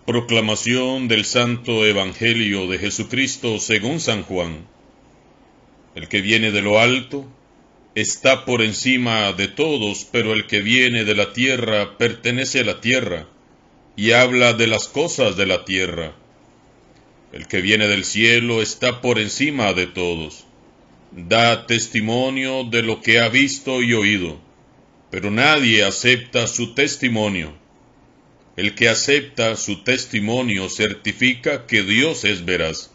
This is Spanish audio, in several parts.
Proclamación del Santo Evangelio de Jesucristo según San Juan. El que viene de lo alto está por encima de todos, pero el que viene de la tierra pertenece a la tierra y habla de las cosas de la tierra. El que viene del cielo está por encima de todos. Da testimonio de lo que ha visto y oído, pero nadie acepta su testimonio. El que acepta su testimonio certifica que Dios es veraz.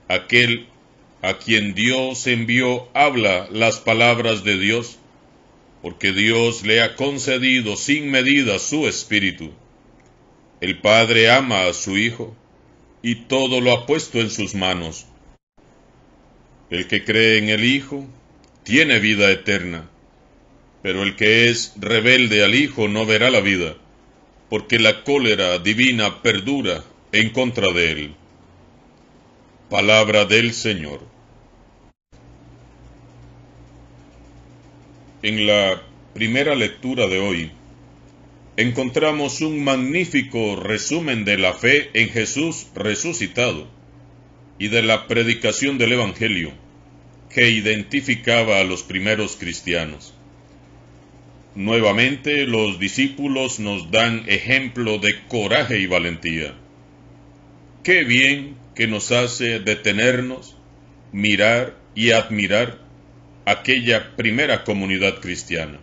Aquel a quien Dios envió habla las palabras de Dios, porque Dios le ha concedido sin medida su espíritu. El Padre ama a su Hijo, y todo lo ha puesto en sus manos. El que cree en el Hijo tiene vida eterna, pero el que es rebelde al Hijo no verá la vida, porque la cólera divina perdura en contra de él. Palabra del Señor. En la primera lectura de hoy, encontramos un magnífico resumen de la fe en Jesús resucitado y de la predicación del Evangelio que identificaba a los primeros cristianos. Nuevamente, los discípulos nos dan ejemplo de coraje y valentía. Qué bien que nos hace detenernos, mirar y admirar aquella primera comunidad cristiana.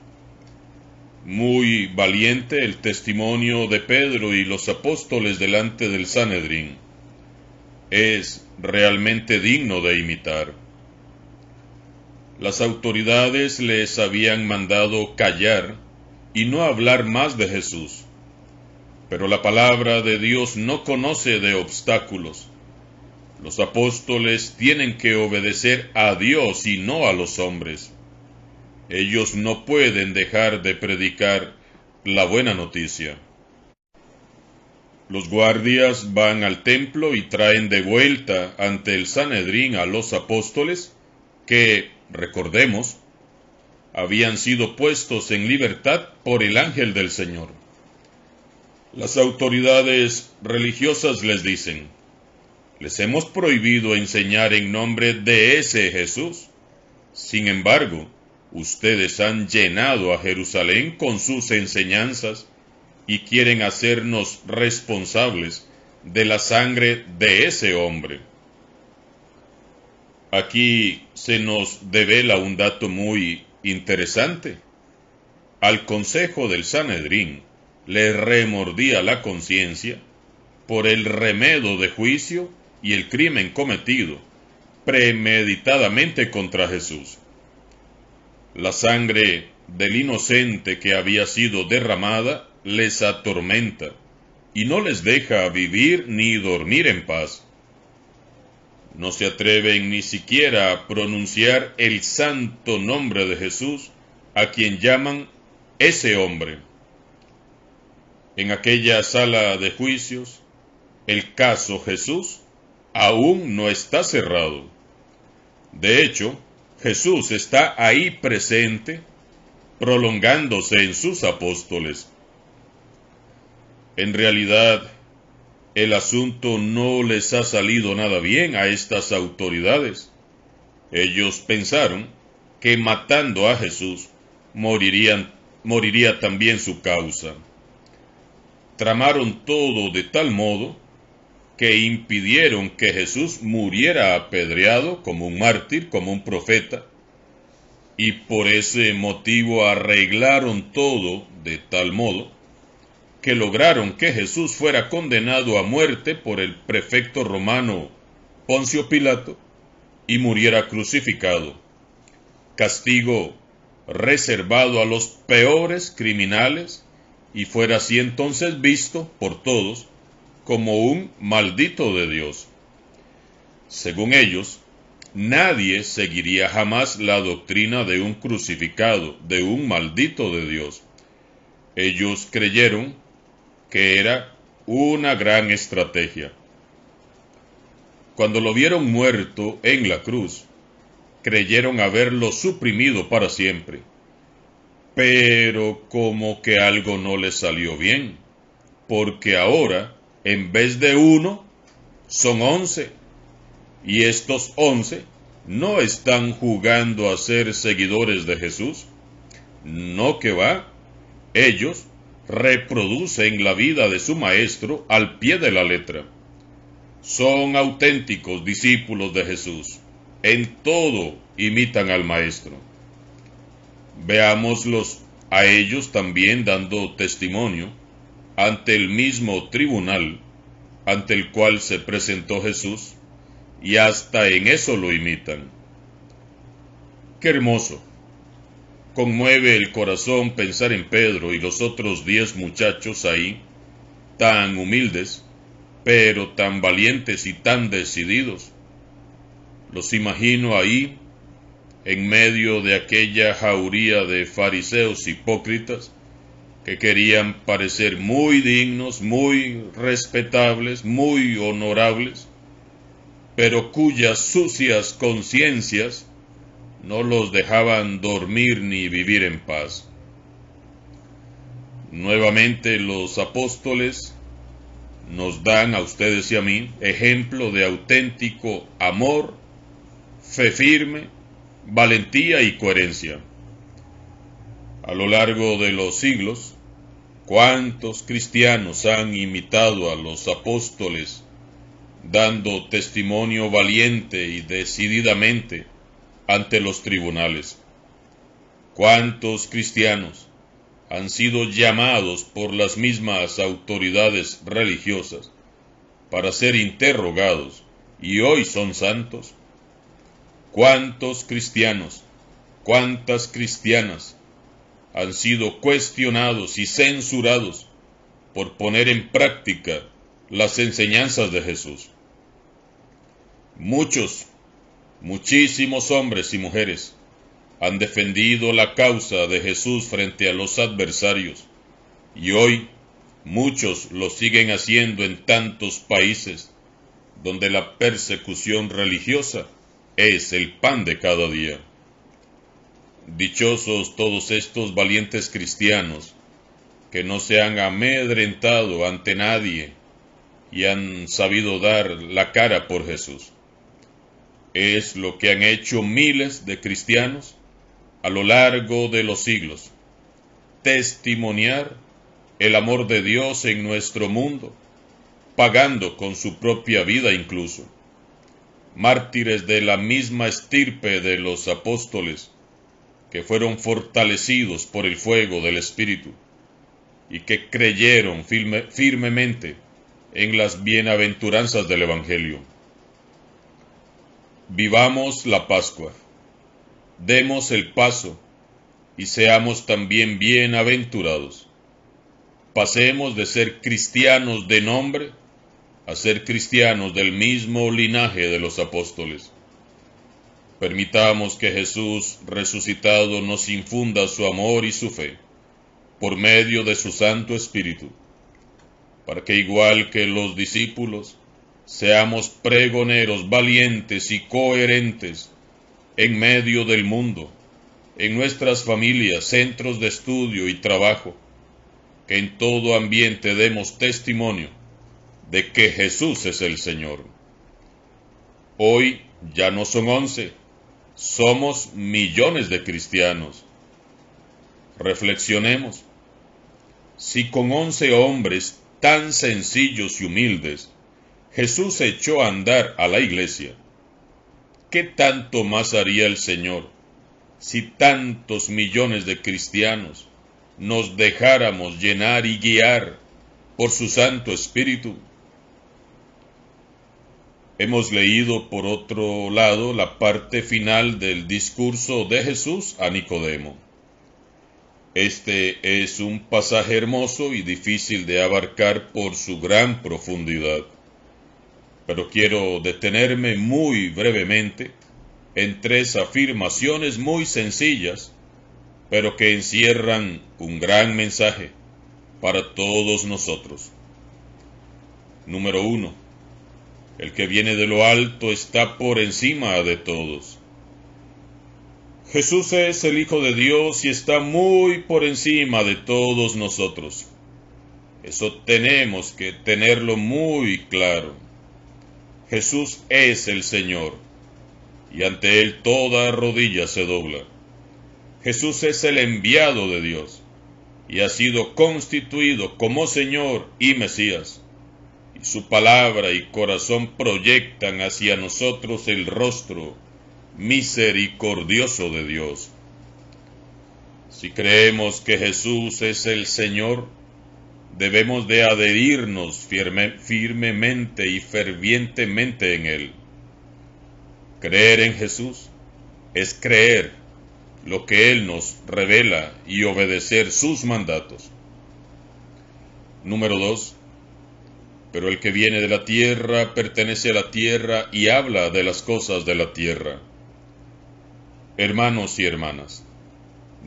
Muy valiente el testimonio de Pedro y los apóstoles delante del Sanedrín. Es realmente digno de imitar. Las autoridades les habían mandado callar y no hablar más de Jesús. Pero la palabra de Dios no conoce de obstáculos. Los apóstoles tienen que obedecer a Dios y no a los hombres. Ellos no pueden dejar de predicar la buena noticia. Los guardias van al templo y traen de vuelta ante el Sanedrín a los apóstoles que, recordemos, habían sido puestos en libertad por el ángel del Señor. Las autoridades religiosas les dicen: les hemos prohibido enseñar en nombre de ese Jesús. Sin embargo, ustedes han llenado a Jerusalén con sus enseñanzas y quieren hacernos responsables de la sangre de ese hombre. Aquí se nos devela un dato muy interesante. Al consejo del Sanedrín le remordía la conciencia por el remedo de juicio y el crimen cometido premeditadamente contra Jesús. La sangre del inocente que había sido derramada les atormenta y no les deja vivir ni dormir en paz. No se atreven ni siquiera a pronunciar el santo nombre de Jesús, a quien llaman ese hombre. En aquella sala de juicios, el caso Jesús aún no está cerrado. De hecho, Jesús está ahí presente, prolongándose en sus apóstoles. En realidad, el asunto no les ha salido nada bien a estas autoridades. Ellos pensaron que matando a Jesús moriría también su causa. Tramaron todo de tal modo que impidieron que Jesús muriera apedreado como un mártir, como un profeta, y por ese motivo arreglaron todo de tal modo que lograron que Jesús fuera condenado a muerte por el prefecto romano Poncio Pilato y muriera crucificado, castigo reservado a los peores criminales, y fuera así entonces visto por todos como un maldito de Dios. Según ellos, nadie seguiría jamás la doctrina de un crucificado, de un maldito de Dios. Ellos creyeron que era una gran estrategia. Cuando lo vieron muerto en la cruz, creyeron haberlo suprimido para siempre. Pero como que algo no les salió bien, porque ahora En vez de uno, son 11. Y estos 11 no están jugando a ser seguidores de Jesús. No, que va. Ellos reproducen la vida de su maestro al pie de la letra. Son auténticos discípulos de Jesús. En todo imitan al maestro. Veámoslos a ellos también dando testimonio ante el mismo tribunal ante el cual se presentó Jesús, y hasta en eso lo imitan. ¡Qué hermoso! Conmueve el corazón pensar en Pedro y los otros 10 muchachos ahí, tan humildes, pero tan valientes y tan decididos. Los imagino ahí, en medio de aquella jauría de fariseos hipócritas, que querían parecer muy dignos, muy respetables, muy honorables, pero cuyas sucias conciencias no los dejaban dormir ni vivir en paz. Nuevamente los apóstoles nos dan a ustedes y a mí ejemplo de auténtico amor, fe firme, valentía y coherencia. A lo largo de los siglos, ¿cuántos cristianos han imitado a los apóstoles, dando testimonio valiente y decididamente ante los tribunales? ¿Cuántos cristianos han sido llamados por las mismas autoridades religiosas para ser interrogados y hoy son santos? ¿Cuántos cristianos, cuántas cristianas han sido cuestionados y censurados por poner en práctica las enseñanzas de Jesús? Muchísimos hombres y mujeres han defendido la causa de Jesús frente a los adversarios, y hoy muchos lo siguen haciendo en tantos países donde la persecución religiosa es el pan de cada día. Dichosos todos estos valientes cristianos que no se han amedrentado ante nadie y han sabido dar la cara por Jesús. Es lo que han hecho miles de cristianos a lo largo de los siglos. Testimoniar el amor de Dios en nuestro mundo, pagando con su propia vida incluso. Mártires de la misma estirpe de los apóstoles, que fueron fortalecidos por el fuego del Espíritu y que creyeron firmemente en las bienaventuranzas del Evangelio. Vivamos la Pascua, demos el paso y seamos también bienaventurados. Pasemos de ser cristianos de nombre a ser cristianos del mismo linaje de los apóstoles. Permitamos que Jesús resucitado nos infunda su amor y su fe por medio de su Santo Espíritu, para que igual que los discípulos seamos pregoneros valientes y coherentes en medio del mundo, en nuestras familias, centros de estudio y trabajo, que en todo ambiente demos testimonio de que Jesús es el Señor. Hoy ya no son 11, somos millones de cristianos. Reflexionemos. Si con 11 hombres tan sencillos y humildes Jesús echó a andar a la iglesia, ¿qué tanto más haría el Señor si tantos millones de cristianos nos dejáramos llenar y guiar por su Santo Espíritu? Hemos leído, por otro lado, la parte final del discurso de Jesús a Nicodemo. Este es un pasaje hermoso y difícil de abarcar por su gran profundidad, pero quiero detenerme muy brevemente en 3 afirmaciones muy sencillas, pero que encierran un gran mensaje para todos nosotros. Número 1. El que viene de lo alto está por encima de todos. Jesús es el Hijo de Dios y está muy por encima de todos nosotros. Eso tenemos que tenerlo muy claro. Jesús es el Señor, y ante Él toda rodilla se dobla. Jesús es el enviado de Dios, y ha sido constituido como Señor y Mesías. Y su palabra y corazón proyectan hacia nosotros el rostro misericordioso de Dios. Si creemos que Jesús es el Señor, debemos de adherirnos firmemente y fervientemente en Él. Creer en Jesús es creer lo que Él nos revela y obedecer sus mandatos. Número 2. Pero el que viene de la tierra pertenece a la tierra y habla de las cosas de la tierra. Hermanos y hermanas,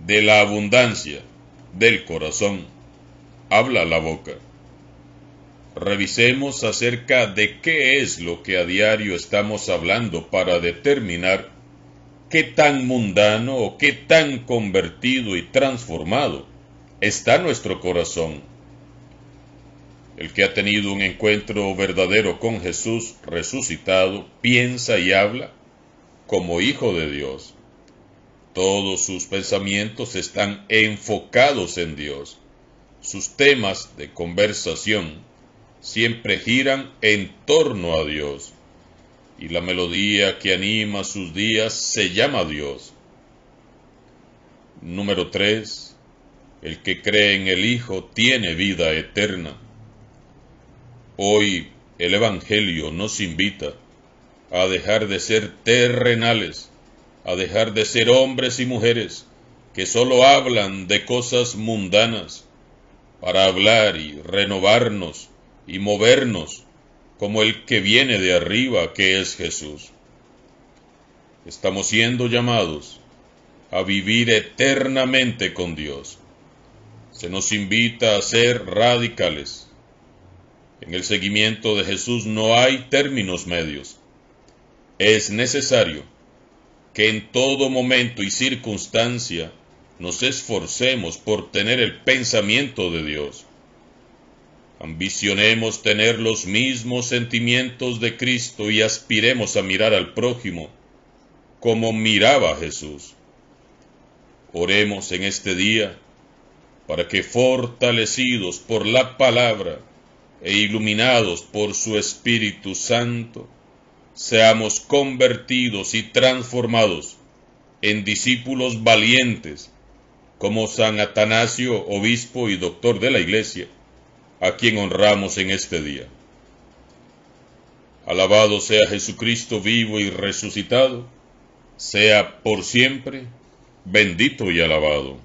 de la abundancia del corazón habla la boca. Revisemos acerca de qué es lo que a diario estamos hablando para determinar qué tan mundano o qué tan convertido y transformado está nuestro corazón. El que ha tenido un encuentro verdadero con Jesús resucitado piensa y habla como hijo de Dios. Todos sus pensamientos están enfocados en Dios. Sus temas de conversación siempre giran en torno a Dios, y la melodía que anima sus días se llama Dios. Número 3. El que cree en el Hijo tiene vida eterna. Hoy el Evangelio nos invita a dejar de ser terrenales, a dejar de ser hombres y mujeres que solo hablan de cosas mundanas, para hablar y renovarnos y movernos como el que viene de arriba, que es Jesús. Estamos siendo llamados a vivir eternamente con Dios. Se nos invita a ser radicales. En el seguimiento de Jesús no hay términos medios. Es necesario que en todo momento y circunstancia nos esforcemos por tener el pensamiento de Dios. Ambicionemos tener los mismos sentimientos de Cristo y aspiremos a mirar al prójimo como miraba Jesús. Oremos en este día para que, fortalecidos por la palabra e iluminados por su Espíritu Santo, seamos convertidos y transformados en discípulos valientes, como San Atanasio, obispo y doctor de la Iglesia, a quien honramos en este día. Alabado sea Jesucristo vivo y resucitado, sea por siempre bendito y alabado.